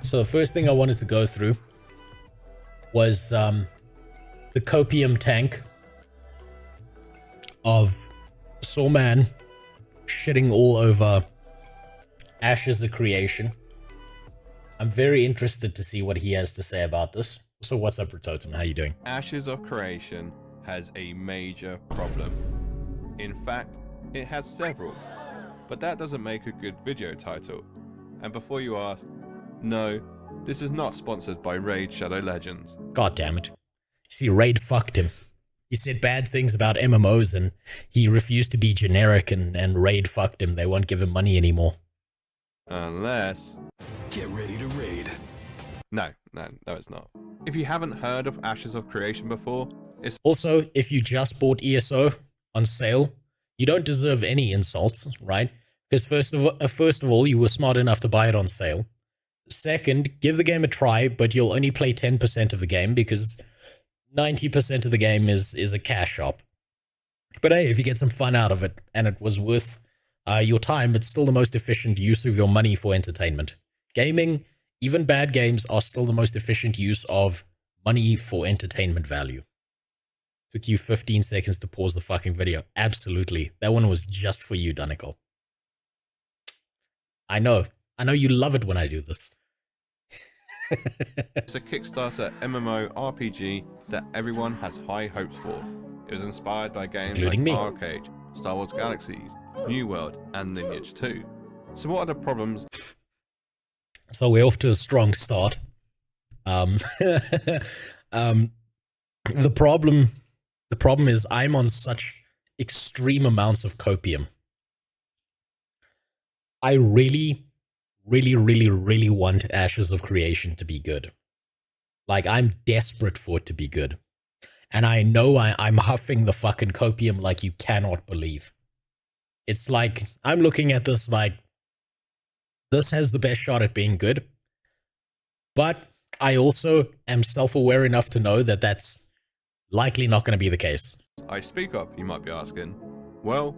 So the first thing I wanted to go through was the copium tank of Sawman shitting all over Ashes of Creation. I'm very interested to see what he has to say about this. So what's up, Rototem? How you doing? Ashes of Creation has a major problem. In fact, it has several, but that doesn't make a good video title. And before you ask, no, this is not sponsored by Raid Shadow Legends. God damn it. You see, Raid fucked him. He said bad things about MMOs and he refused to be generic, and Raid fucked him. They won't give him money anymore. Unless... Get ready to raid. No, it's not. If you haven't heard of Ashes of Creation before, it's... Also, if you just bought ESO on sale, you don't deserve any insults, right? Because first of all, you were smart enough to buy it on sale. Second, give the game a try, but you'll only play 10% of the game because 90% of the game is a cash shop. But hey, if you get some fun out of it and it was worth your time, it's still the most efficient use of your money for entertainment. Gaming, even bad games, are still the most efficient use of money for entertainment value. Took you 15 seconds to pause the fucking video. Absolutely. That one was just for you, Dunicle. I know you love it when I do this. It's a Kickstarter MMORPG that everyone has high hopes for. It was inspired by games Including me. Arcade, Star Wars Galaxies, New World, and Lineage 2. So what are the problems? So we're off to a strong start. The problem is I'm on such extreme amounts of copium. I really want Ashes of Creation to be good. Like, I'm desperate for it to be good. And I know I'm huffing the fucking copium like you cannot believe. It's like, I'm looking at this like, this has the best shot at being good. But I also am self-aware enough to know that that's likely not going to be the case. I speak up, you might be asking. Well,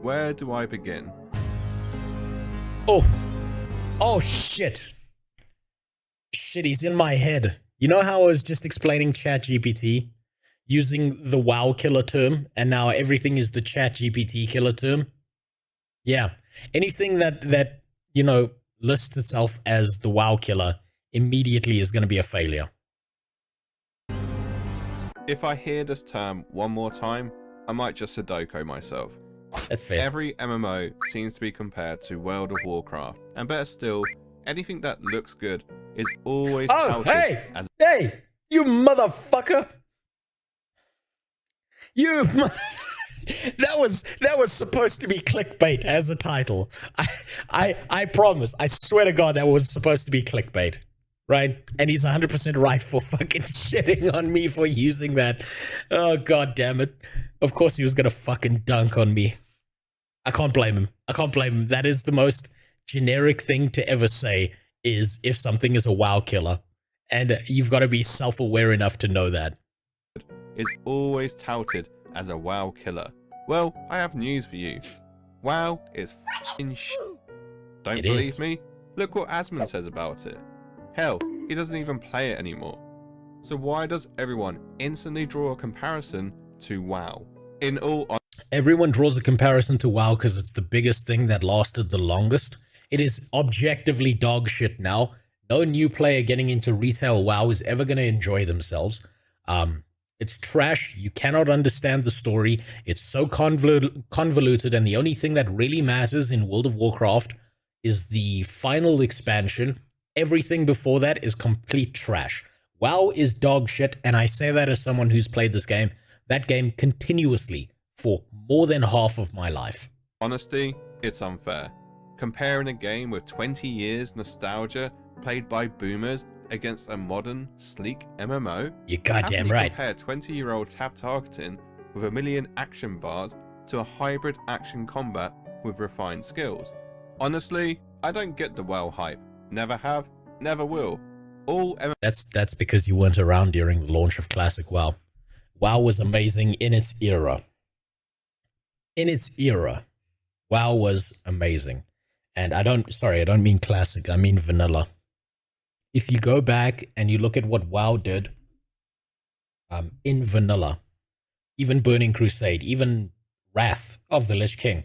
where do I begin? Oh shit. Shit, he's in my head. You know how I was just explaining ChatGPT using the WoW killer term, and now everything is the ChatGPT killer term? Yeah. Anything that you know, lists itself as the WoW killer immediately is going to be a failure. If I hear this term one more time, I might just Sudoku myself. That's fair. Every MMO seems to be compared to World of Warcraft, and better still, anything that looks good is always touted as... Hey! You motherfucker! That was supposed to be clickbait as a title. I promise. I swear to God that was supposed to be clickbait. Right? And he's 100% right for fucking shitting on me for using that. Oh, God damn it. Of course he was gonna fucking dunk on me. I can't blame him. I can't blame him. That is the most generic thing to ever say, is if something is a WoW killer. And you've got to be self-aware enough to know that. Is always touted as a WoW killer. Well, I have news for you. WoW is f***ing shit. Don't believe me? Look what Asmon says about it. Hell, he doesn't even play it anymore. So why does everyone instantly draw a comparison to WoW? Everyone draws a comparison to WoW because it's the biggest thing that lasted the longest. It is objectively dog shit now. No new player getting into retail WoW is ever going to enjoy themselves. It's trash. You cannot understand the story. It's so convoluted, and the only thing that really matters in World of Warcraft is the final expansion. Everything before that is complete trash. WoW is dog shit, and I say that as someone who's played that game continuously for more than half of my life. Honestly, it's unfair. Comparing a game with 20 years nostalgia played by boomers against a modern, sleek MMO? You're goddamn right. Compare 20-year-old tab targeting with a million action bars to a hybrid action combat with refined skills. Honestly, I don't get the WoW hype. Never have, never will. That's because you weren't around during the launch of Classic WoW. WoW was amazing in its era. In its era, WoW was amazing. And I don't mean classic, I mean vanilla. if you go back and you look at what WoW did in vanilla, even Burning Crusade, even Wrath of the Lich King,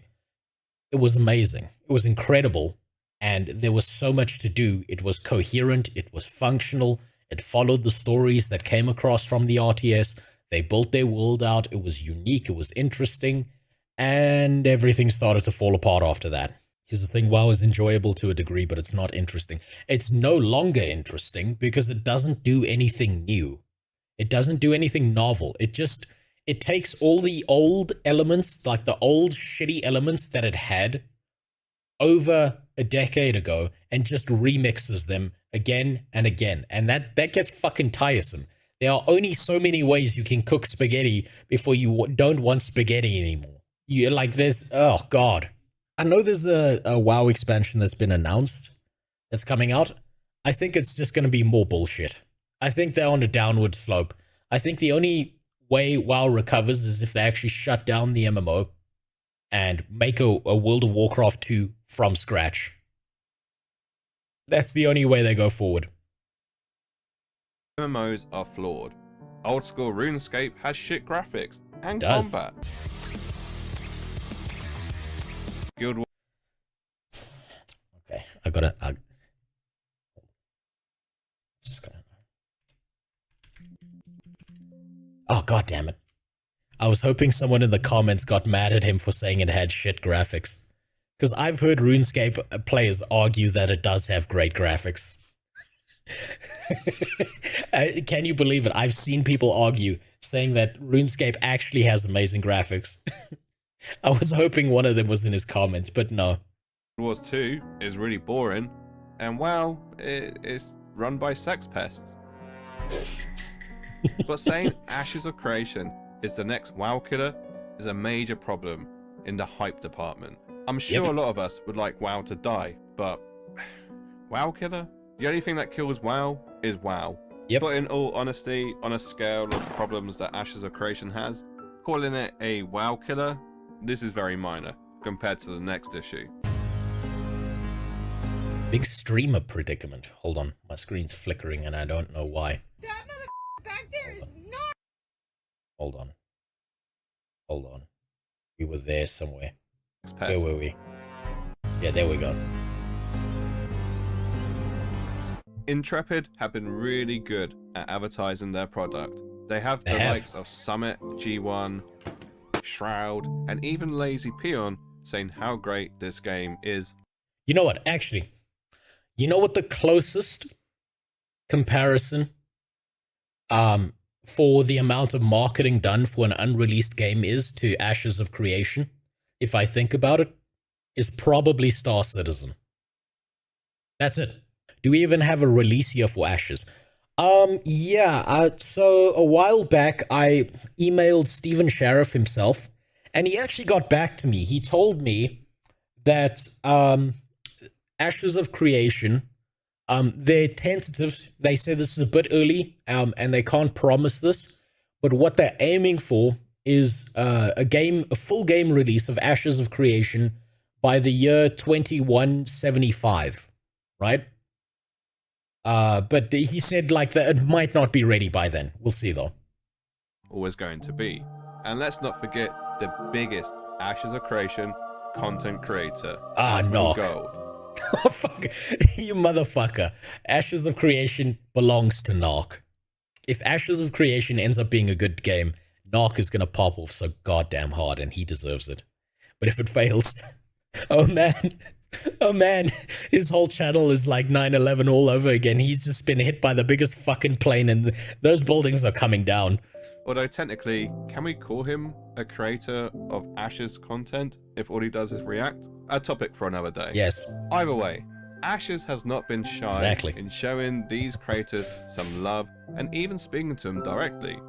it was amazing. It was incredible. And there was so much to do. It was coherent. It was functional. It followed the stories that came across from the RTS. They built their world out. It was unique. It was interesting. And everything started to fall apart after that. Here's the thing, WoW is enjoyable to a degree, but it's not interesting. It's no longer interesting because it doesn't do anything new. It doesn't do anything novel. It takes all the old elements, like the old shitty elements that it had over a decade ago, and just remixes them again and again. And that gets fucking tiresome. There are only so many ways you can cook spaghetti before you don't want spaghetti anymore. You like there's, oh god. I know there's a WoW expansion that's been announced that's coming out. I think it's just going to be more bullshit. I think they're on a downward slope. I think the only way WoW recovers is if they actually shut down the MMO and make a World of Warcraft 2 from scratch. That's the only way they go forward. MMOs are flawed. Old school RuneScape has shit graphics and Does. combat. Guild Wars. Okay, I gotta. Just gonna. Oh god damn it! I was hoping someone in the comments got mad at him for saying it had shit graphics, because I've heard RuneScape players argue that it does have great graphics. Can you believe it? I've seen people argue saying that RuneScape actually has amazing graphics. I was hoping one of them was in his comments, but no. Guild Wars 2 is really boring, and WoW is run by sex pests. But saying Ashes of Creation is the next WoW killer is a major problem in the hype department. I'm sure a lot of us would like WoW to die, but WoW killer? The only thing that kills WoW is WoW. Yep. But in all honesty, on a scale of problems that Ashes of Creation has, calling it a WoW killer, this is very minor compared to the next issue. Big streamer predicament. Hold on, my screen's flickering and I don't know why. That mother back there is not. Hold on. Hold on. We were there somewhere. Expect. Where were we? Yeah, there we go. Intrepid have been really good at advertising their product. They have the likes of Summit, G1, Shroud, and even Lazy Peon saying how great this game is. You know what? Actually, you know what the closest comparison for the amount of marketing done for an unreleased game is to Ashes of Creation, if I think about it, is probably Star Citizen. That's it. Do we even have a release year for Ashes? Yeah, so a while back I emailed Stephen Sheriff himself, and he actually got back to me. He told me that Ashes of Creation, they're tentative. They say this is a bit early, and they can't promise this, but what they're aiming for is a full game release of Ashes of Creation by the year 2175, right? But he said like that it might not be ready by then. We'll see though. Always going to be. And let's not forget the biggest Ashes of Creation content creator. Knock. Gold. Oh, fuck. You motherfucker. Ashes of Creation belongs to Knock. If Ashes of Creation ends up being a good game, Knock is gonna pop off so goddamn hard and he deserves it. But if it fails, oh man, his whole channel is like 9/11 all over again. He's just been hit by the biggest fucking plane and those buildings are coming down. Although technically, can we call him a creator of Ashes content if all he does is react? A topic for another day. Yes. Either way, Ashes has not been shy in showing these creators some love and even speaking to them directly.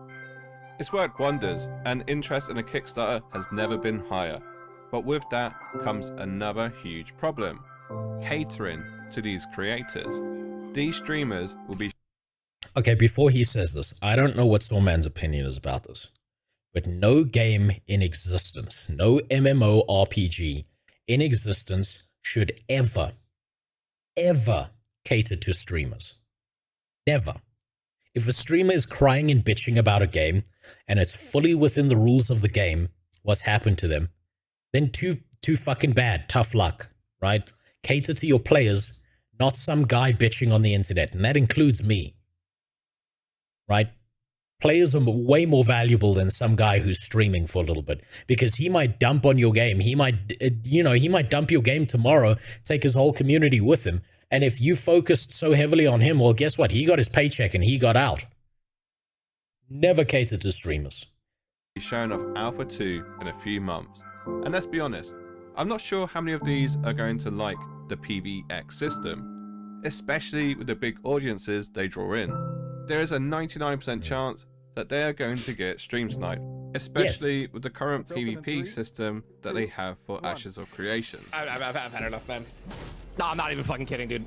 It's worked wonders, and interest in a Kickstarter has never been higher. But with that comes another huge problem: catering to these creators. These streamers will be... Okay, before he says this, I don't know what Sawman's opinion is about this, but no game in existence, no MMORPG in existence should ever cater to streamers. Never. If a streamer is crying and bitching about a game, and it's fully within the rules of the game, what's happened to them, then too fucking bad. Tough luck, right? Cater to your players, not some guy bitching on the internet, and that includes me, right? Players are way more valuable than some guy who's streaming for a little bit, because he might dump on your game. He might, he might dump your game tomorrow, take his whole community with him. And if you focused so heavily on him, well, guess what? He got his paycheck and he got out. Never cater to streamers. He's shown off Alpha 2 in a few months. And let's be honest, I'm not sure how many of these are going to like the PvX system, especially with the big audiences they draw in. There is a 99% chance that they are going to get stream sniped, especially with the current PvP system that they have for Ashes of Creation. I've had enough, man. No, I'm not even fucking kidding, dude.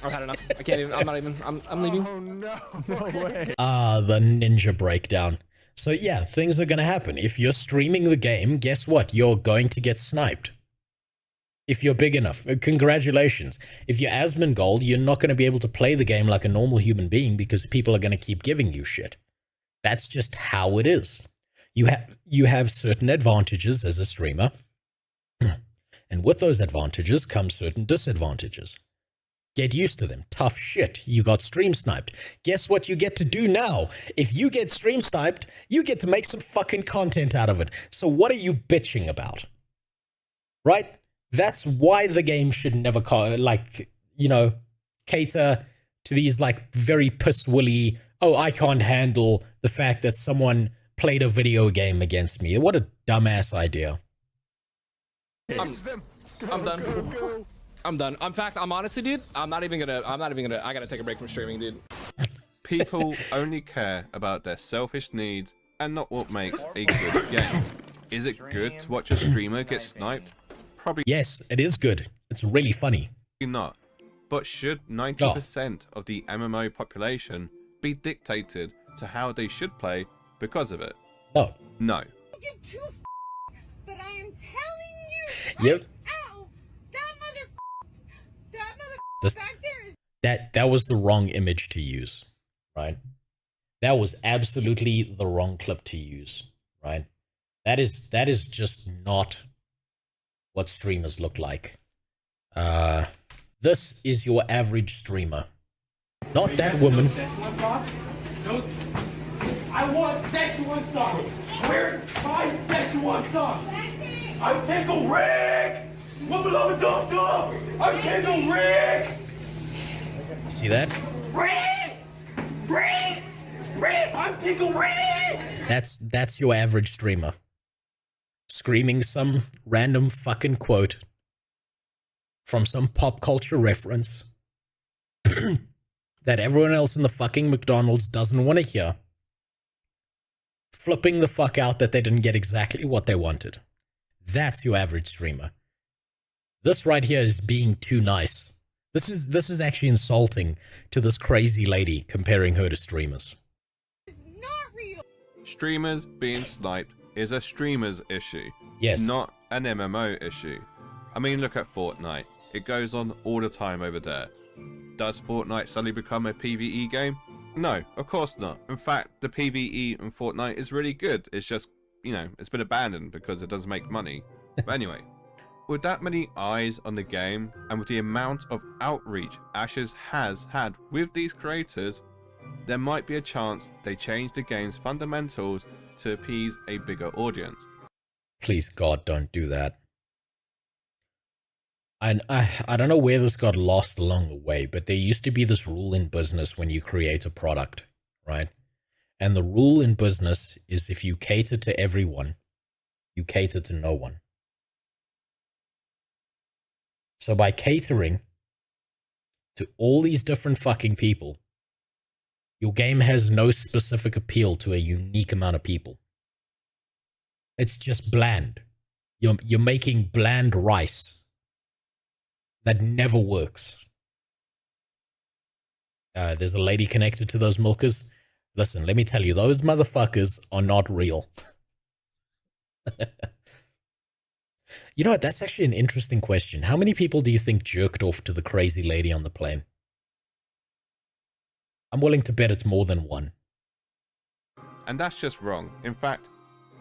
I've had enough. I can't even. I'm not even. I'm leaving. Oh no! No way. The ninja breakdown. So yeah, things are going to happen. If you're streaming the game, guess what? You're going to get sniped. If you're big enough. Congratulations. If you're Asmongold, you're not going to be able to play the game like a normal human being because people are going to keep giving you shit. That's just how it is. You have certain advantages as a streamer. And with those advantages come certain disadvantages. Get used to them. Tough shit. You got stream sniped. Guess what you get to do now? If you get stream sniped, you get to make some fucking content out of it. So what are you bitching about? Right? That's why the game should never, cater to these, very piss-willy, oh, I can't handle the fact that someone played a video game against me. What a dumbass idea. I'm done. Go. I'm done. In fact, I'm honestly, dude, I'm not even gonna, I gotta take a break from streaming, dude. People only care about their selfish needs and not what makes a good game. Is it good to watch a streamer get sniped? Probably Yes, it is good. It's really funny. not. But should 90% of the MMO population be dictated to how they should play because of it? No. No. Give two but I am telling you Yep. right now, that This- back there is That was the wrong image to use, right? That was absolutely the wrong clip to use, right? That is just not what streamers look like. This is your average streamer. Not that woman. Szechuan sauce? No. I want Szechuan sauce. Where's my Szechuan sauce? I'm Pickle Rick. What beloved dum dum? I'm Pickle Rick. See that? Rick. I'm Pickle Rick. That's your average streamer. Screaming some random fucking quote from some pop culture reference that everyone else in the fucking McDonald's doesn't want to hear. Flipping the fuck out that they didn't get exactly what they wanted. That's your average streamer. This right here is being too nice. This is actually insulting to this crazy lady comparing her to streamers. not real. Streamers being sniped is a streamer's issue, Yes. not an MMO issue. I mean, look at Fortnite. It goes on all the time over there. Does Fortnite suddenly become a PvE game? No, of course not. In fact, the PvE in Fortnite is really good. It's just, it's been abandoned because it doesn't make money. But anyway, with that many eyes on the game, and with the amount of outreach Ashes has had with these creators, there might be a chance they change the game's fundamentals to appease a bigger audience. Please, God, don't do that. And I don't know where this got lost along the way, but there used to be this rule in business when you create a product, right? And the rule in business is if you cater to everyone, you cater to no one. So by catering to all these different fucking people, your game has no specific appeal to a unique amount of people. It's just bland. You're making bland rice that never works. There's a lady connected to those milkers. Listen, let me tell you, those motherfuckers are not real. You know what? That's actually an interesting question. How many people do you think jerked off to the crazy lady on the plane? I'm willing to bet it's more than one. And that's just wrong. In fact,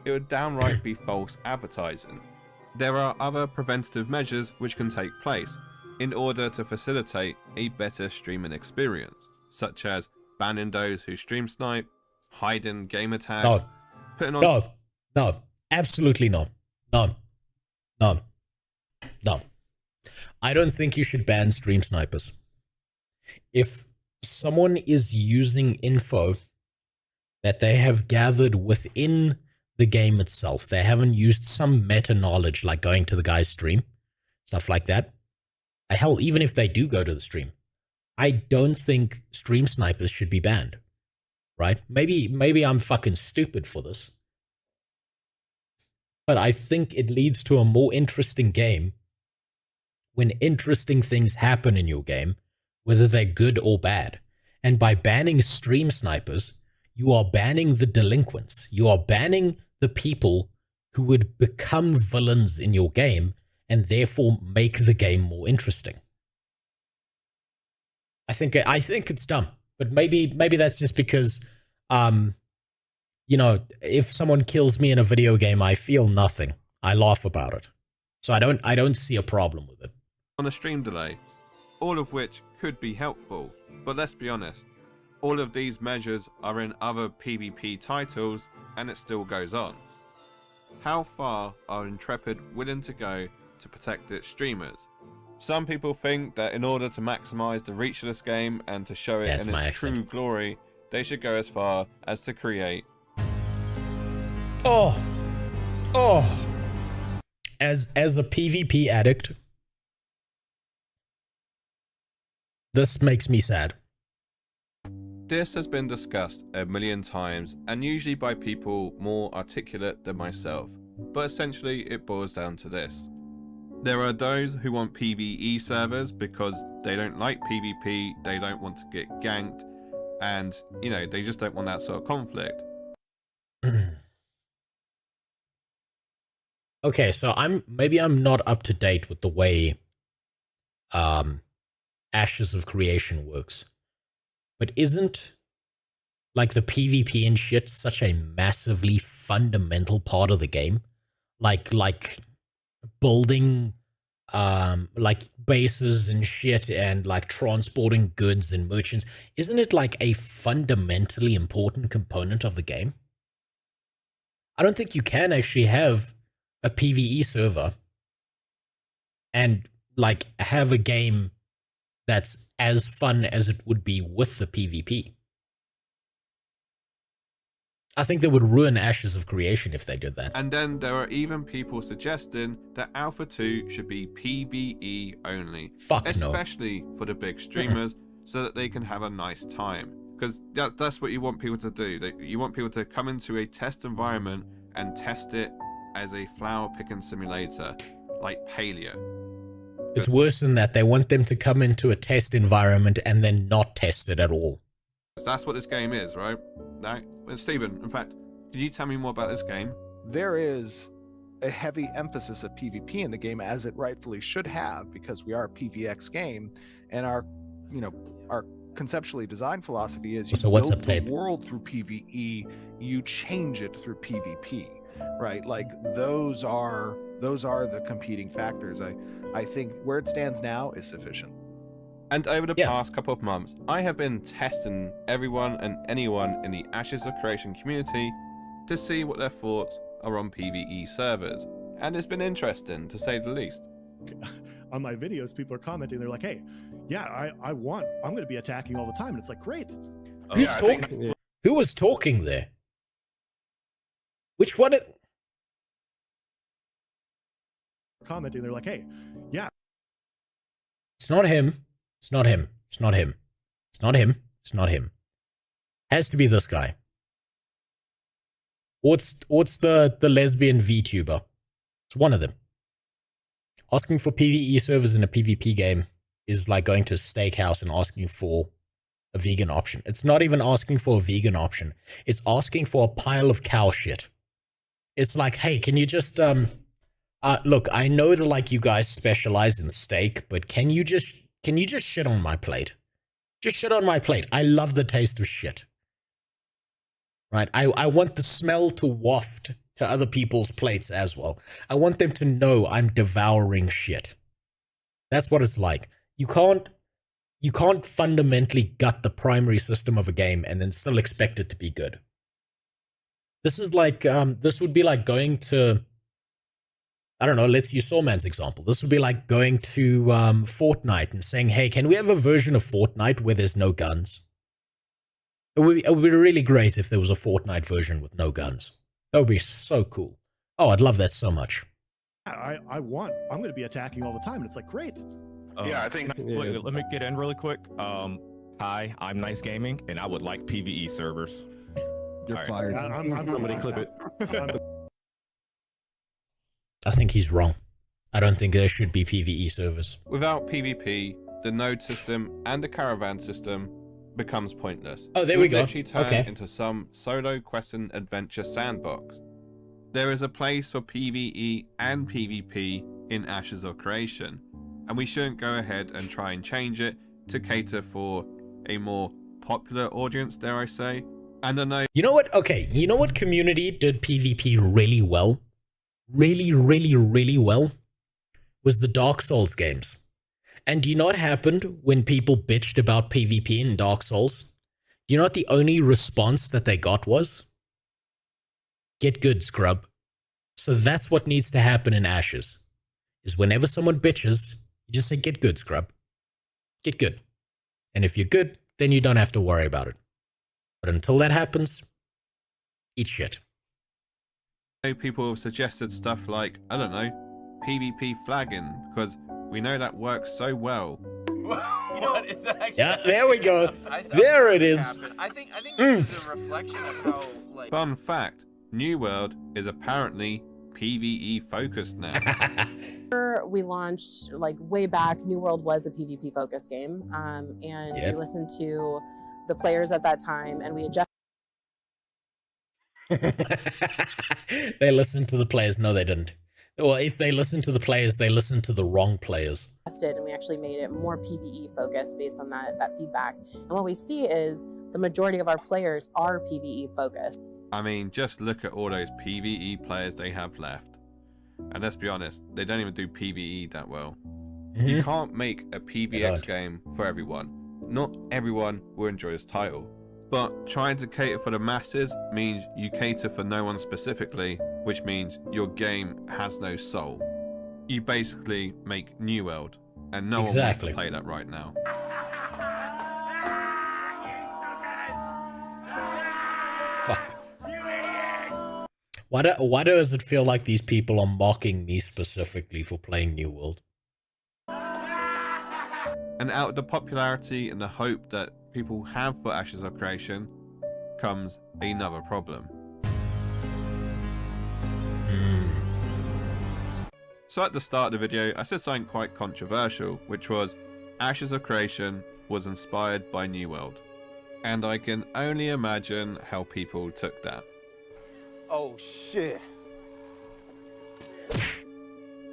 it would downright be false advertising. There are other preventative measures which can take place in order to facilitate a better streaming experience, such as banning those who stream snipe, hiding gamer tags, putting on... No, absolutely no. No. I don't think you should ban stream snipers. If someone is using info that they have gathered within the game itself, they haven't used some meta knowledge like going to the guy's stream, stuff like that. Hell, even if they do go to the stream, I don't think stream snipers should be banned, right? Maybe I'm fucking stupid for this, but I think it leads to a more interesting game when interesting things happen in your game, whether they're good or bad. And by banning stream snipers, you are banning the delinquents. You are banning the people who would become villains in your game and therefore make the game more interesting. I think it's dumb, but maybe that's just because, you know, if someone kills me in a video game, I feel nothing. I laugh about it, so I don't see a problem with it. On a stream delay, all of which could be helpful, but let's be honest, all of these measures are in other PvP titles and it still goes on. How far are Intrepid willing to go to protect its streamers? Some people think that in order to maximize the reach of this game and to show it in its true glory, they should go as far as to create... Oh! As a PvP addict, this makes me sad. This has been discussed a million times, and usually by people more articulate than myself, but essentially it boils down to this. There are those who want PvE servers because they don't like PvP, they don't want to get ganked, and, you know, they just don't want that sort of conflict. Okay, so maybe I'm not up to date with the way Ashes of Creation works. But isn't, like, the PvP and shit such a massively fundamental part of the game? Like building, like, bases and shit and, like, transporting goods and merchants. Isn't it, like, a fundamentally important component of the game? I don't think you can actually have a PvE server and, like, have a game that's as fun as it would be with the PvP. I think they would ruin Ashes of Creation if they did that. And then there are even people suggesting that Alpha 2 should be PvE only. Fuck no. Especially for the big streamers, so that they can have a nice time. Because that's what you want people to do. You want people to come into a test environment and test it as a flower picking simulator, like Paleo. It's worse than that. They want them to come into a test environment and then not test it at all. That's what this game is, right? Now, Stephen, in fact, could you tell me more about this game? There is a heavy emphasis of PvP in the game, as it rightfully should have, because we are a PvX game, and our conceptually designed philosophy is you build the world through PvE, you change it through PvP, right? Like those are the competing factors. I think where it stands now is sufficient. And over the past couple of months, I have been testing everyone and anyone in the Ashes of Creation community to see what their thoughts are on PvE servers. And it's been interesting, to say the least. On my videos, people are commenting, they're like, hey, yeah, I'm going to be attacking all the time. And it's like, great. Who's talking? Who was talking there? Which one? Commenting, they're like, hey, yeah. It's not him. It's not him. It's not him. It's not him. It's not him. Has to be this guy. What's the lesbian VTuber? It's one of them. Asking for PvE servers in a PvP game is like going to a steakhouse and asking for a vegan option. It's not even asking for a vegan option. It's asking for a pile of cow shit. It's like, hey, can you just look, I know that like you guys specialize in steak, but can you just shit on my plate? Just shit on my plate. I love the taste of shit. Right? I want the smell to waft to other people's plates as well. I want them to know I'm devouring shit. That's what it's like. You can't fundamentally gut the primary system of a game and then still expect it to be good. This is like, this would be like going to, I don't know, let's use Sawman's example. This would be like going to Fortnite and saying, hey, can we have a version of Fortnite where there's no guns? It would be really great if there was a Fortnite version with no guns. That would be so cool. Oh, I'd love that so much. I'm going to be attacking all the time. And it's like, great. Yeah, I think. Wait, let me get in really quick. Hi, I'm Nice Gaming, and I would like PvE servers. You're fired. Somebody clip it. I think he's wrong. I don't think there should be PvE servers. Without PvP, the node system and the caravan system becomes pointless. Oh, there It we would go. literally turn Okay. into some solo quest and adventure sandbox. There is a place for PvE and PvP in Ashes of Creation, and we shouldn't go ahead and try and change it to cater for a more popular audience, dare I say. And I know. You know what? Okay, you know what community did PvP really well? Really well? Was the Dark Souls games. And do you know what happened when people bitched about PvP in Dark Souls? Do you know what the only response that they got was? Get good, scrub. So that's what needs to happen in Ashes. Is whenever someone bitches, you just say, get good, scrub. Get good. And if you're good, then you don't have to worry about it. But until that happens, eat shit. People have suggested stuff like, I don't know, PvP flagging, because we know that works so well. What is that actually? Yeah, there we go. I thought There it this is. happened. I think this is a reflection of how like. Fun fact, New World is apparently PvE focused now. We launched like way back. New World was a PvP focused game, and Yep. we listened to the players at that time, and we adjusted. They listened to the players. No, they didn't. Well, if they listened to the players, they listened to the wrong players. And we actually made it more PvE focused based on that feedback. And what we see is the majority of our players are PvE focused. I mean, just look at all those PvE players they have left. And let's be honest, they don't even do PvE that well. You can't make a PvX game for everyone. Not everyone will enjoy this title. But trying to cater for the masses means you cater for no one specifically, which means your game has no soul. You basically make New World, and no one wants to play that right now. Fuck. Why does it feel like these people are mocking me specifically for playing New World? And out of the popularity and the hope that people have for Ashes of Creation comes another problem. So at the start of the video, I said something quite controversial, which was Ashes of Creation was inspired by New World. And I can only imagine how people took that. Oh shit.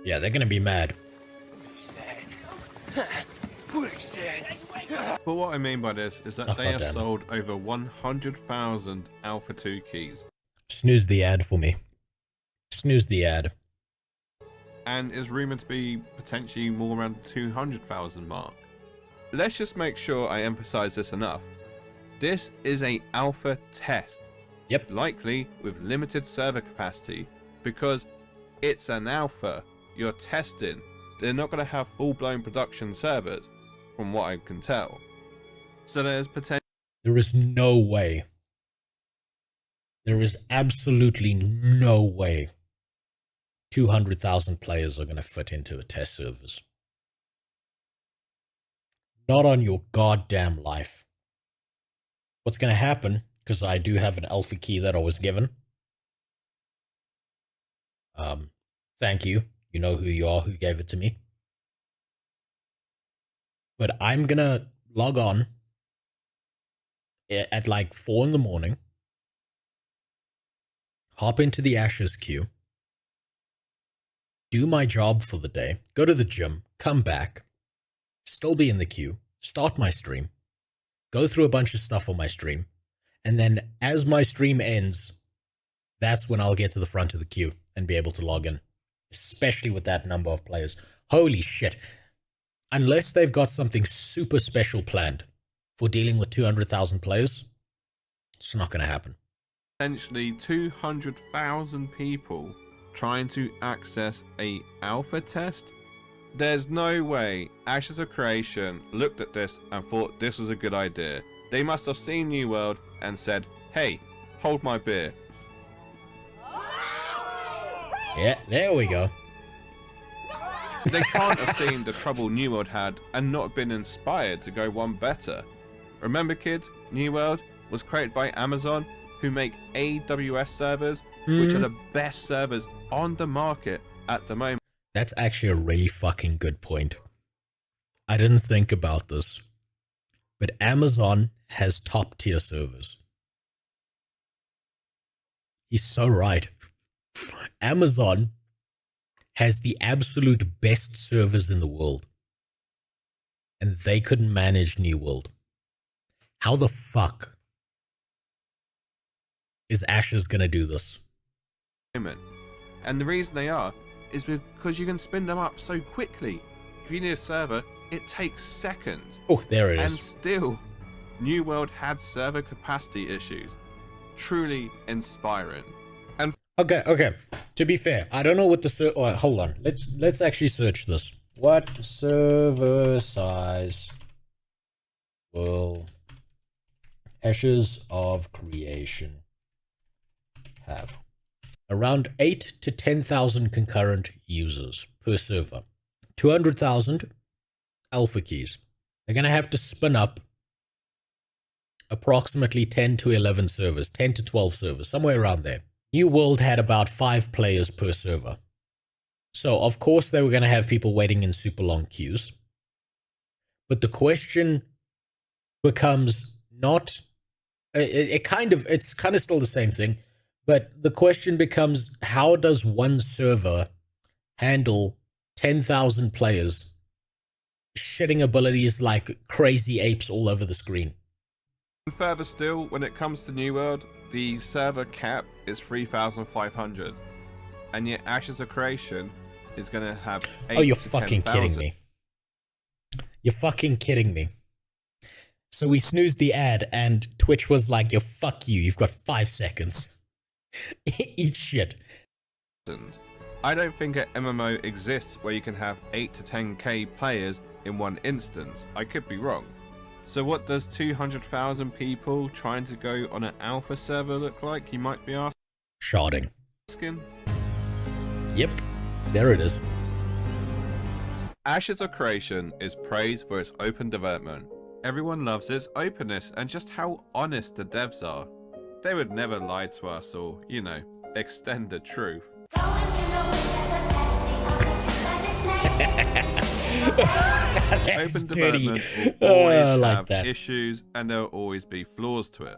Yeah, they're gonna be mad. But what I mean by this is that Oh, they have goddamn. sold over 100,000 Alpha 2 keys. Snooze the ad for me. Snooze the ad. And is rumored to be potentially more around the 200,000 mark. Let's just make sure I emphasize this enough. This is a alpha test. Yep. Likely with limited server capacity, because it's an alpha. You're testing. They're not going to have full-blown production servers, from what I can tell. So there's potential. There is no way. There is absolutely no way 200,000 players are going to fit into a test servers. Not on your goddamn life. What's going to happen, because I do have an alpha key that I was given. Thank you. You know who you are, who gave it to me. But I'm going to log on at like 4 in the morning. Hop into the Ashes queue. Do my job for the day. Go to the gym. Come back. Still be in the queue. Start my stream. go through a bunch of stuff on my stream, and then as my stream ends, that's when I'll get to the front of the queue and be able to log in, especially with that number of players. Holy shit. Unless they've got something super special planned for dealing with 200,000 players, it's not going to happen. Essentially 200,000 people trying to access a alpha test. There's no way Ashes of Creation looked at this and thought this was a good idea. They must have seen New World and said, hey, hold my beer. Yeah, there we go. They can't have seen the trouble New World had and not been inspired to go one better. Remember, kids, New World was created by Amazon, who make AWS servers, which are the best servers on the market at the moment. That's actually a really fucking good point. I didn't think about this, but Amazon has top tier servers. He's so right. Amazon has the absolute best servers in the world, and they couldn't manage New World. How the fuck is Ashes gonna do this? And the reason they are is because you can spin them up so quickly. If you need a server, it takes seconds. Oh, there it is. And still, New World had server capacity issues. Truly inspiring. And Okay. To be fair, I don't know what the hold on. Let's actually search this. What server size will Ashes of Creation have? Around 8 to 10,000 concurrent users per server. 200,000 alpha keys. They're going to have to spin up approximately 10 to 11 servers, 10 to 12 servers, somewhere around there. New World had about 5 players per server. So, of course, they were going to have people waiting in super long queues. But the question becomes not... It's kind of still the same thing. But the question becomes, how does one server handle 10,000 players shitting abilities like crazy apes all over the screen? further still, when it comes to New World, the server cap is 3,500. And yet Ashes of Creation is going to have 8 Oh, you're to fucking 10,000. kidding me. You're fucking kidding me. So we snoozed the ad and Twitch was like, yo, fuck you, you've got 5 seconds. Eat shit. I don't think an MMO exists where you can have 8 to 10k players in one instance. I could be wrong. So what does 200,000 people trying to go on an alpha server look like, you might be asking? Sharding. Yep, there it is. Ashes of Creation is praised for its open development. Everyone loves its openness and just how honest the devs are. They would never lie to us or, you know, extend the truth. Open development will always have issues and there will always be flaws to it.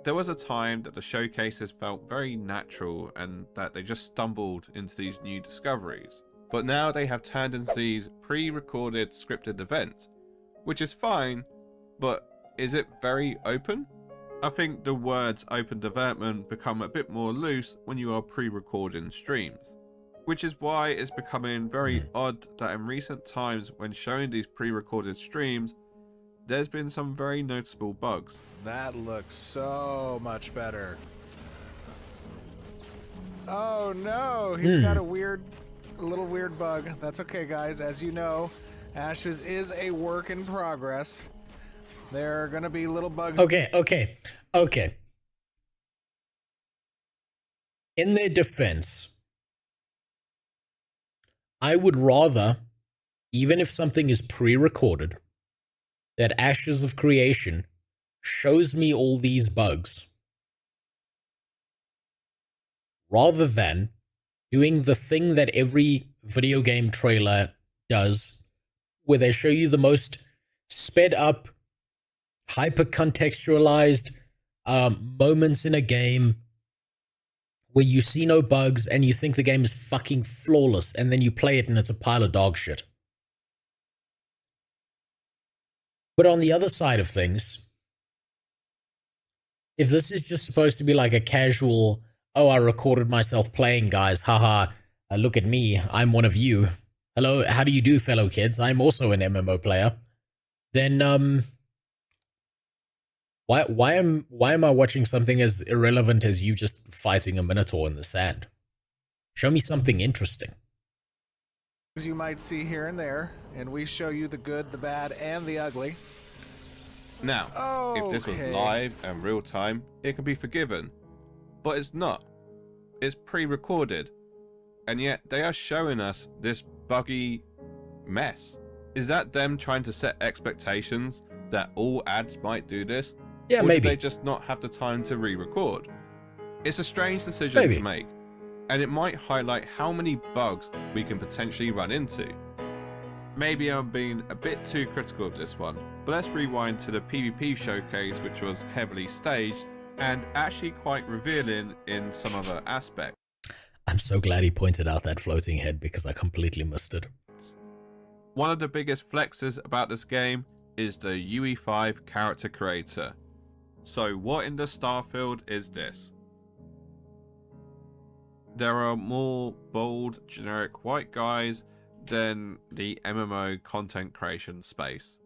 There was a time that the showcases felt very natural and that they just stumbled into these new discoveries. But now they have turned into these pre-recorded scripted events, which is fine, but is it very open? I think the words open development become a bit more loose when you are pre-recording streams. Which is why it's becoming very odd that in recent times when showing these pre-recorded streams, there's been some very noticeable bugs. That looks so much better. Oh no, he's got a little weird bug. That's okay, guys. As you know, Ashes is a work in progress. There are gonna be little bugs. Okay. In their defense, I would rather, even if something is pre-recorded, that Ashes of Creation shows me all these bugs, rather than doing the thing that every video game trailer does, where they show you the most sped up, hyper-contextualized moments in a game where you see no bugs and you think the game is fucking flawless, and then you play it and it's a pile of dog shit. But on the other side of things, if this is just supposed to be like a casual, oh, I recorded myself playing, guys, haha, look at me, I'm one of you. Hello, how do you do, fellow kids? I'm also an MMO player. Then, why am I watching something as irrelevant as you just fighting a minotaur in the sand? Show me something interesting. You might see here and there, and we show you the good, the bad, and the ugly. Now, if this was live and real time, it can be forgiven. But it's not. It's pre-recorded. And yet they are showing us this buggy mess. Is that them trying to set expectations that all ads might do this? Yeah, or maybe. Did they just not have the time to re-record? It's a strange decision to make. And it might highlight how many bugs we can potentially run into. Maybe I'm being a bit too critical of this one, but let's rewind to the PvP showcase, which was heavily staged and actually quite revealing in some other aspects. I'm so glad he pointed out that floating head because I completely missed it. One of the biggest flexes about this game is the UE5 character creator. So what in the Starfield is this? There are more bold, generic white guys than the MMO content creation space.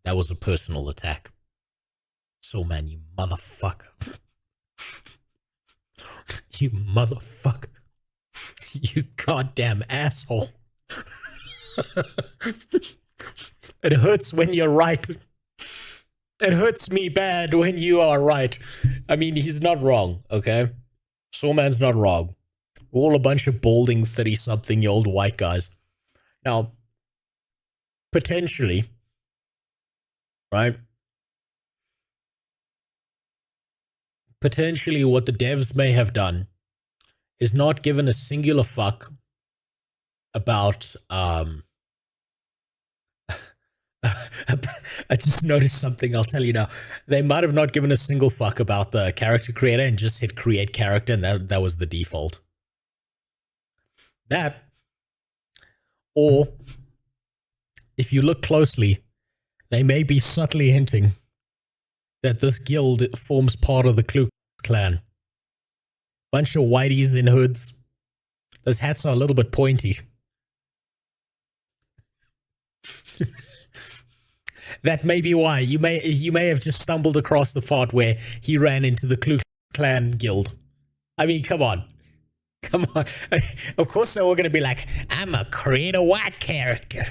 That was a personal attack. Sawman, you motherfucker. You motherfucker. You goddamn asshole. It hurts when you're right. It hurts me bad when you are right. I mean, he's not wrong, okay? Sawman's not wrong. We're all a bunch of balding 30-something-year-old white guys. Now, potentially, right? Potentially what the devs may have done is not given a singular fuck about, I just noticed something, I'll tell you now. They might have not given a single fuck about the character creator and just hit create character, and that was the default. That, or, if you look closely, they may be subtly hinting that this guild forms part of the Ku Klux Klan. Bunch of whiteys in hoods. Those hats are a little bit pointy. That may be why. You may have just stumbled across the part where he ran into the Ku Klux Klan guild. I mean, come on. Come on. Of course they're all going to be like, I'm a create a white character.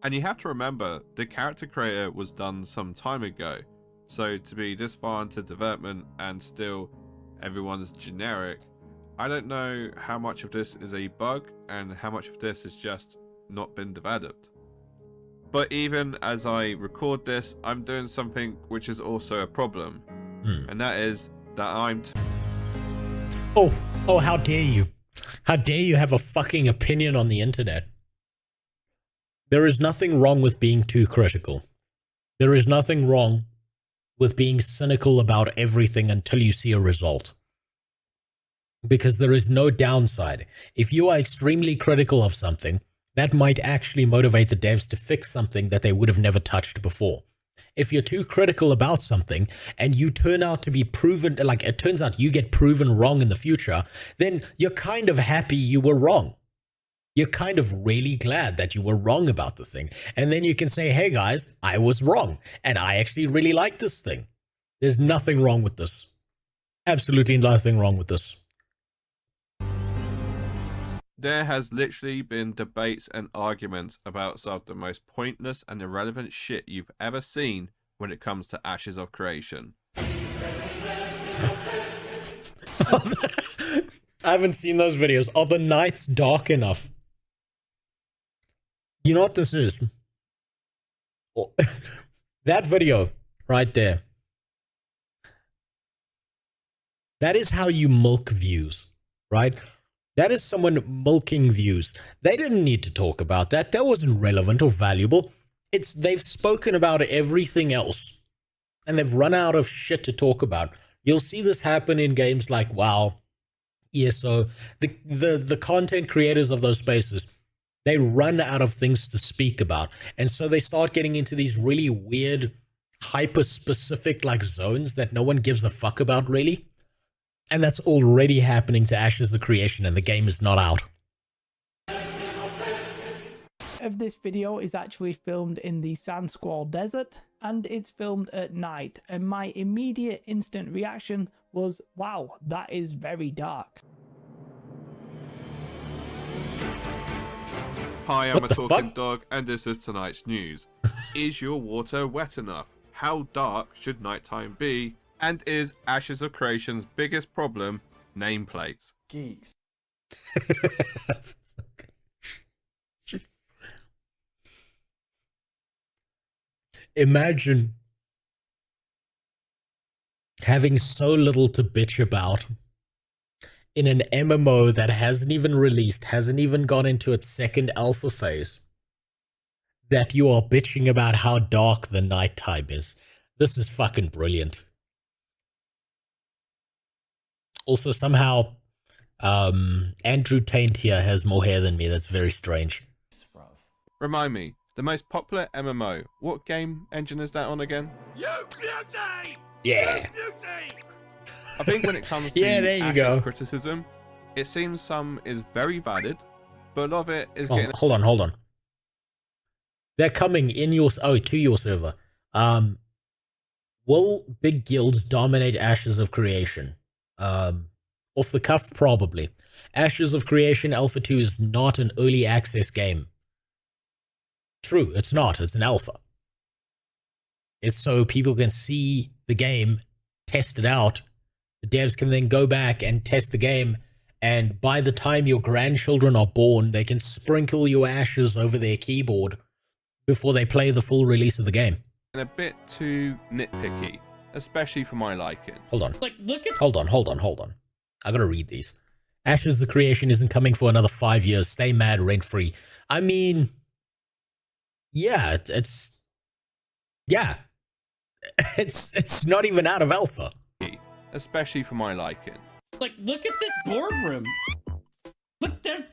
And you have to remember, the character creator was done some time ago. So to be this far into development and still everyone's generic, I don't know how much of this is a bug and how much of this has just not been developed. But even as I record this, I'm doing something which is also a problem. And that is that I'm... Oh, how dare you. How dare you have a fucking opinion on the internet. There is nothing wrong with being too critical. There is nothing wrong with being cynical about everything until you see a result. Because there is no downside. If you are extremely critical of something, that might actually motivate the devs to fix something that they would have never touched before. If you're too critical about something and you turn out to be proven, like it turns out you get proven wrong in the future, then you're kind of happy you were wrong. You're kind of really glad that you were wrong about the thing. And then you can say, hey guys, I was wrong. And I actually really like this thing. There's nothing wrong with this. Absolutely nothing wrong with this. There has literally been debates and arguments about some of the most pointless and irrelevant shit you've ever seen when it comes to Ashes of Creation. I haven't seen those videos. Are the nights dark enough? You know what this is? That video right there. That is how you milk views, right? That is someone milking views. They didn't need to talk about that. That wasn't relevant or valuable. They've spoken about everything else. And they've run out of shit to talk about. You'll see this happen in games like WoW, ESO, the content creators of those spaces. They run out of things to speak about. And so they start getting into these really weird, hyper-specific like zones that no one gives a fuck about, really. And that's already happening to Ashes of Creation, and the game is not out. Of this video is actually filmed in the Sand Squall Desert, and it's filmed at night, and my immediate instant reaction was, wow, that is very dark. Hi, I'm What a the talking fuck? dog, and this is tonight's news. Is your water wet enough? How dark should nighttime be? And is Ashes of Creation's biggest problem nameplates? Geeks. Imagine having so little to bitch about in an MMO that hasn't even released, hasn't even gone into its second alpha phase, that you are bitching about how dark the nighttime is. This is fucking brilliant. Also, somehow, Andrew Taint here has more hair than me. That's very strange. Remind me, the most popular MMO, what game engine is that on again? Yeah. I think when it comes to Yeah, there you Ash's go. criticism, it seems some is very valid, but a lot of it is Oh, getting... hold on. They're coming in your to your server. Will big guilds dominate Ashes of Creation? Off the cuff, probably. Ashes of Creation Alpha 2 is not an early access game. True, it's not. It's an alpha. It's so people can see the game, test it out. The devs can then go back and test the game, and by the time your grandchildren are born, they can sprinkle your ashes over their keyboard before they play the full release of the game. a bit too nitpicky, especially for my liking. Hold on. Like, look at. Hold on. I gotta read these. Ashes of Creation isn't coming for another 5 years. Stay mad, rent free. I mean, yeah, it's not even out of alpha. Especially for my liking. Like, look at this boardroom. Look, they're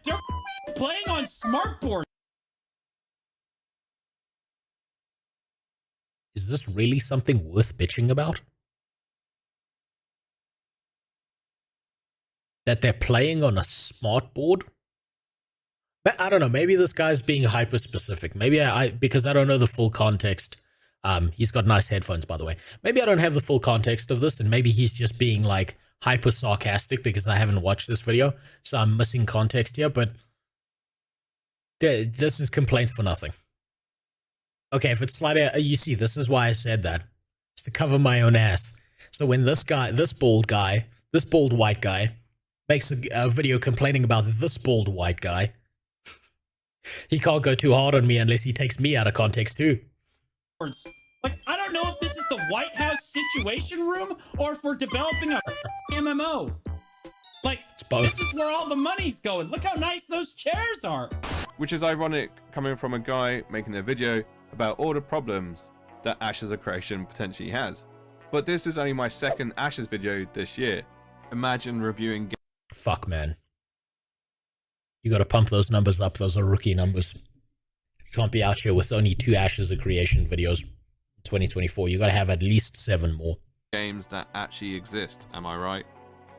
playing on smartboard. Is this really something worth bitching about? That they're playing on a smart board? But I don't know, maybe this guy's being hyper specific. Maybe because I don't know the full context. He's got nice headphones, by the way. Maybe I don't have the full context of this, and maybe he's just being like hyper sarcastic because I haven't watched this video, so I'm missing context here, but this is complaints for nothing. Okay, if it's slightly, you see, this is why I said that. It's to cover my own ass. So when this bald white guy, makes a video complaining about this bald white guy, he can't go too hard on me unless he takes me out of context too. Like, I don't know if this is the White House Situation Room or if we're developing a MMO. Like, It's both. this is where all the money's going. Look how nice those chairs are. Which is ironic coming from a guy making a video about all the problems that Ashes of Creation potentially has. But this is only my second Ashes video this year. Imagine reviewing... Fuck, man. You gotta pump those numbers up. Those are rookie numbers. You can't be out here with only 2 Ashes of Creation videos in 2024. You gotta have at least 7 more. games that actually exist, am I right?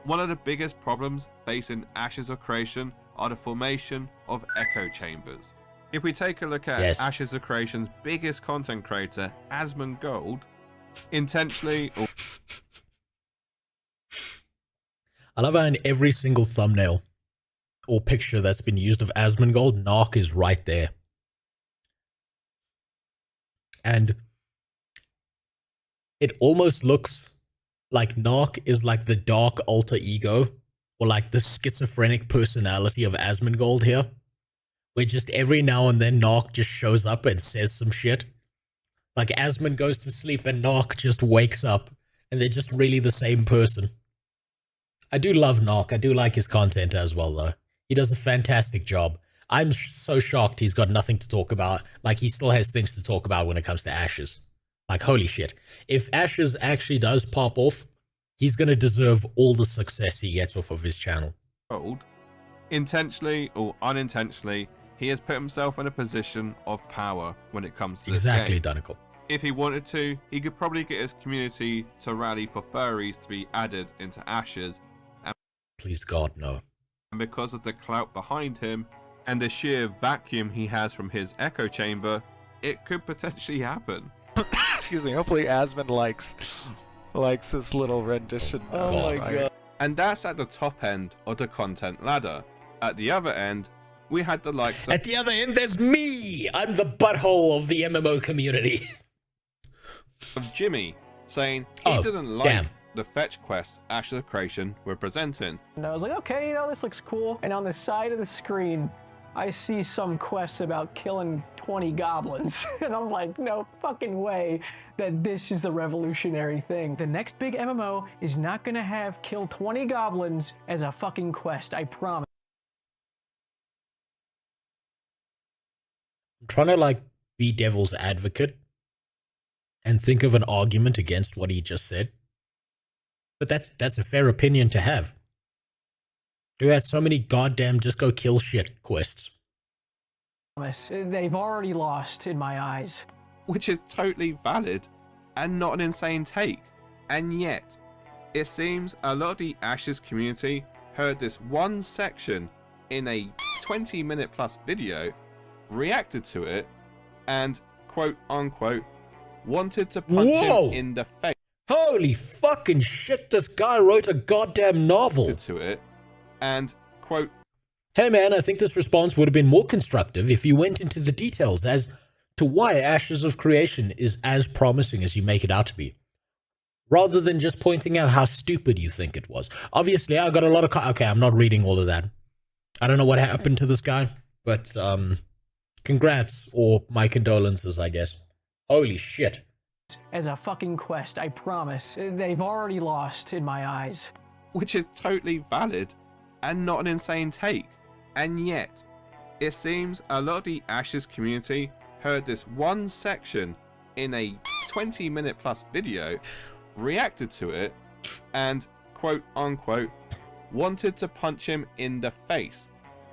One of the biggest problems facing Ashes of Creation are the formation of echo chambers. If we take a look at Yes. Ashes of Creation's biggest content creator, Asmongold, intentionally... I love how in every single thumbnail or picture that's been used of Asmongold, Narc is right there. And it almost looks like Narc is like the dark alter ego or like the schizophrenic personality of Asmongold here, where just every now and then Narc just shows up and says some shit. Like Asmon goes to sleep and Narc just wakes up and they're just really the same person. I do love Narc. I do like his content as well, though. He does a fantastic job. I'm so shocked he's got nothing to talk about. Like, he still has things to talk about when it comes to Ashes. Like, holy shit. If Ashes actually does pop off, he's going to deserve all the success he gets off of his channel. Intentionally or unintentionally he has put himself in a position of power when it comes to this Exactly, game. Dunicle. If he wanted to, he could probably get his community to rally for furries to be added into Ashes. And please God, no. And because of the clout behind him and the sheer vacuum he has from his echo chamber, it could potentially happen. Excuse me. Hopefully, Asmund likes this little rendition. Oh my God. And that's at the top end of the content ladder. At the other end, we had the likes of... At the other end, there's me! I'm the butthole of the MMO community. of Jimmy, saying he didn't like the fetch quests Ashes of Creation were presenting. And I was like, okay, this looks cool. And on the side of the screen, I see some quests about killing 20 goblins. And I'm like, no fucking way that this is the revolutionary thing. The next big MMO is not gonna have kill 20 goblins as a fucking quest, I promise. I'm trying to be devil's advocate and think of an argument against what he just said. But that's a fair opinion to have. You had so many goddamn just go kill shit quests. They've already lost in my eyes. Which is totally valid and not an insane take. And yet, it seems a lot of the Ashes community heard this one section in a 20-minute plus video, reacted to it, and quote unquote wanted to punch him in the face. Holy fucking shit, this guy wrote a goddamn novel. To it, and quote, hey man, I think this response would have been more constructive if you went into the details as to why Ashes of Creation is as promising as you make it out to be, rather than just pointing out how stupid you think it was. Obviously, I got a lot of... okay, I'm not reading all of that. I don't know what happened to this guy, but congrats, or my condolences, I guess. Holy shit. As a fucking quest, I promise. They've already lost in my eyes. Which is totally valid and not an insane take. And yet, it seems a lot of the Ashes community heard this one section in a 20-minute plus video, reacted to it, and quote unquote wanted to punch him in the face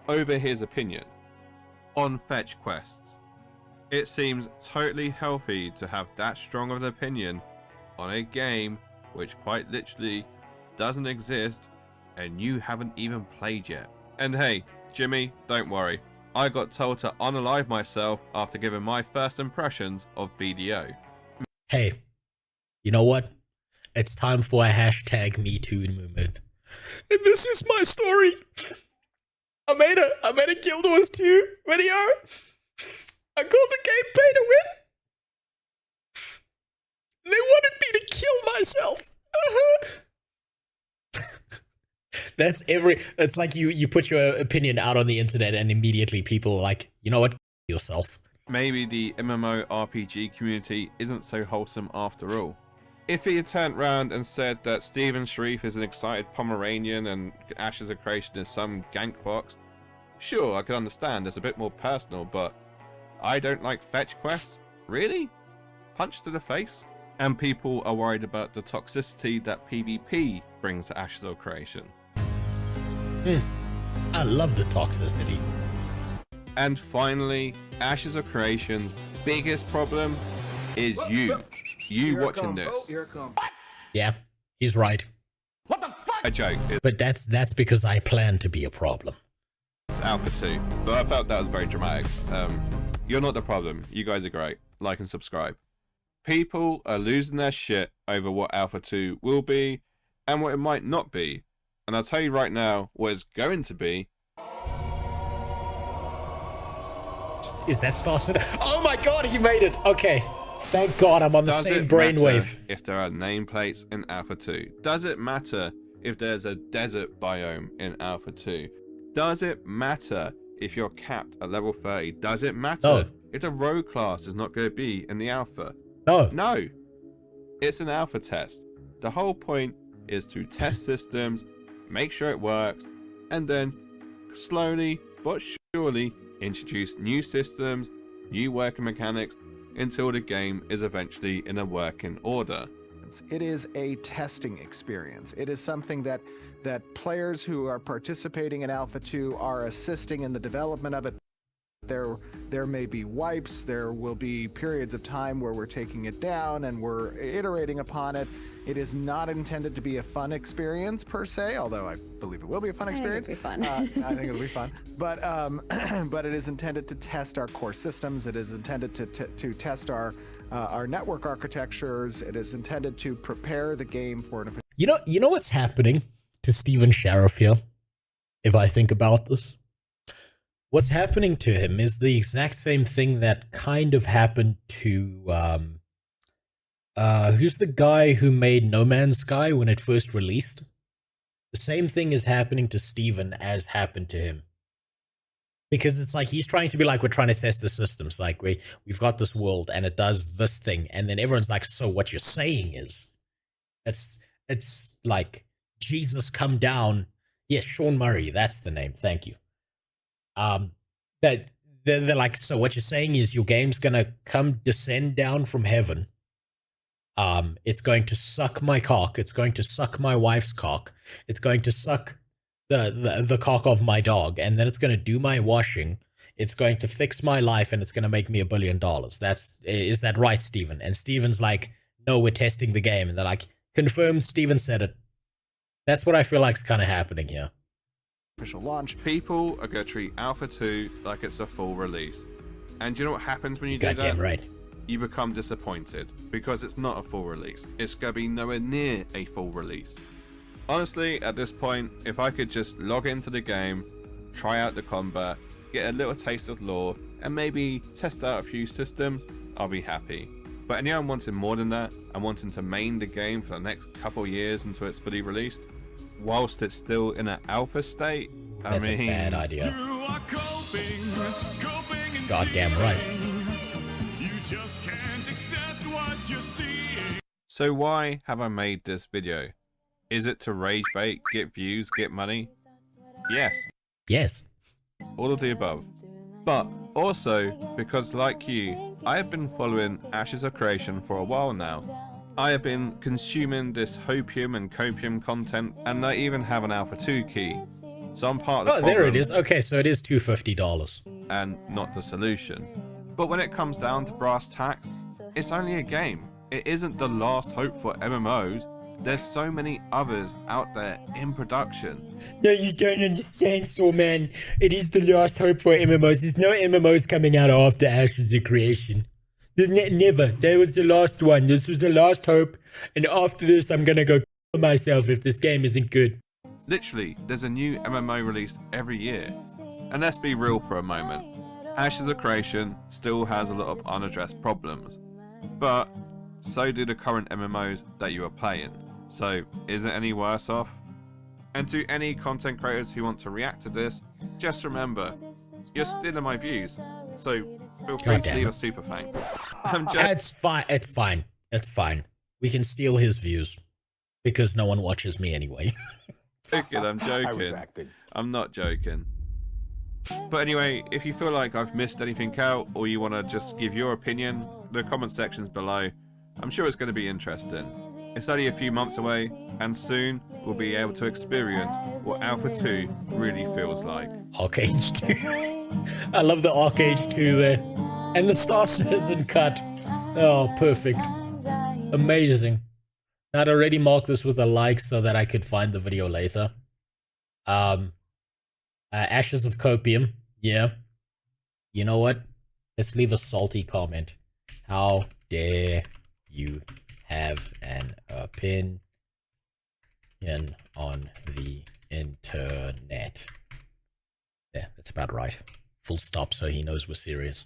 over his opinion on fetch quests. It seems totally healthy to have that strong of an opinion on a game which quite literally doesn't exist and you haven't even played yet. And hey, Jimmy, don't worry. I got told to unalive myself after giving my first impressions of BDO. Hey, you know what? It's time for a hashtag MeToo movement. And this is my story. I made a Guild Wars 2 video. I called the game Pay to Win. They wanted me to kill myself. It's like you put your opinion out on the internet and immediately people are like, you know what, kill yourself. Maybe the MMORPG community isn't so wholesome after all. If he had turned round and said that Stephen Sharif is an excited Pomeranian and Ashes of Creation is some gank box, sure, I could understand, it's a bit more personal, but I don't like fetch quests? Really? Punch to the face? And people are worried about the toxicity that PvP brings to Ashes of Creation. I love the toxicity. And finally, Ashes of Creation's biggest problem is you. You watching this. Yeah, he's right. What the fuck? A joke. But that's because I plan to be a problem. It's Alpha 2. But I felt that was very dramatic. You're not the problem. You guys are great. Like and subscribe. People are losing their shit over what Alpha 2 will be and what it might not be. And I'll tell you right now what it's going to be. Is that Star City? Oh my god, he made it! Okay. Thank god I'm on the same brainwave. If there are nameplates in Alpha 2? Does it matter if there's a desert biome in Alpha 2? Does it matter if you're capped at level 30? Does it matter if the rogue class is not going to be in the alpha? No. No. It's an alpha test. The whole point is to test systems, make sure it works, and then slowly but surely introduce new systems, new working mechanics, until the game is eventually in a working order. It is a testing experience. It is something that players who are participating in Alpha 2 are assisting in the development of it. There may be wipes, there will be periods of time where we're taking it down and we're iterating upon it. It is not intended to be a fun experience per se, although I believe it will be a fun experience. I think it'll be fun. I think it'll be fun. But but it is intended to test our core systems. It is intended to test our network architectures. It is intended to prepare the game for an. You know what's happening to Steven Sheriff here? If I think about this, what's happening to him is the exact same thing that kind of happened to who's the guy who made No Man's Sky when it first released? The same thing is happening to Steven as happened to him. Because it's like he's trying to be like, we're trying to test the systems. Like, we've got this world and it does this thing. And then everyone's like, so what you're saying is, it's like, Jesus come down. Yes, Sean Murray, that's the name. Thank you. That they're like, so what you're saying is your game's gonna descend down from heaven. It's going to suck my cock. It's going to suck my wife's cock. It's going to suck the cock of my dog, and then it's going to do my washing. It's going to fix my life, and it's going to make me $1 billion. Is that right, Steven? And Steven's like, no, we're testing the game. And they're like, confirmed, Steven said it. That's what I feel like's kind of happening here. Official launch. People are going to treat Alpha 2 like it's a full release. And do you know what happens when you do that? Goddamn right. You become disappointed because it's not a full release. It's going to be nowhere near a full release. Honestly, at this point, if I could just log into the game, try out the combat, get a little taste of lore, and maybe test out a few systems, I'll be happy. But anyone wanting more than that, and wanting to main the game for the next couple years until it's fully released, whilst it's still in an alpha state, That's a bad idea. Goddamn right. You just can't accept what you see. So why have I made this video? Is it to rage bait, get views, get money? Yes. Yes. All of the above. But also because, like you, I have been following Ashes of Creation for a while now. I have been consuming this hopium and copium content, and I even have an Alpha 2 key. So I'm part of the problem. There it is. Okay, so it is $250. And not the solution. But when it comes down to brass tacks, it's only a game. It isn't the last hope for MMOs. There's so many others out there in production. No, you don't understand, Sawman. It is the last hope for MMOs. There's no MMOs coming out after Ashes of Creation. Never. That was the last one. This was the last hope. And after this, I'm gonna go kill myself if this game isn't good. Literally, there's a new MMO released every year. And let's be real for a moment. Ashes of Creation still has a lot of unaddressed problems. But so do the current MMOs that you are playing. So is it any worse off? And to any content creators who want to react to this, just remember, you're stealing my views. So feel free to leave a super thank. It's fine. It's fine. It's fine. We can steal his views because no one watches me anyway. Good, I'm joking. I was acting. I'm not joking. But anyway, if you feel like I've missed anything out, or you want to just give your opinion, the comment section's below. I'm sure it's going to be interesting. It's only a few months away, and soon we'll be able to experience what Alpha 2 really feels like. Arcade 2. I love the Arcade 2 there. And the Star Citizen cut. Oh, perfect. Amazing. I'd already marked this with a like so that I could find the video later. Ashes of Copium. Yeah. You know what? Let's leave a salty comment. How dare you have an opinion on the internet? Yeah, that's about right. Full stop so he knows we're serious.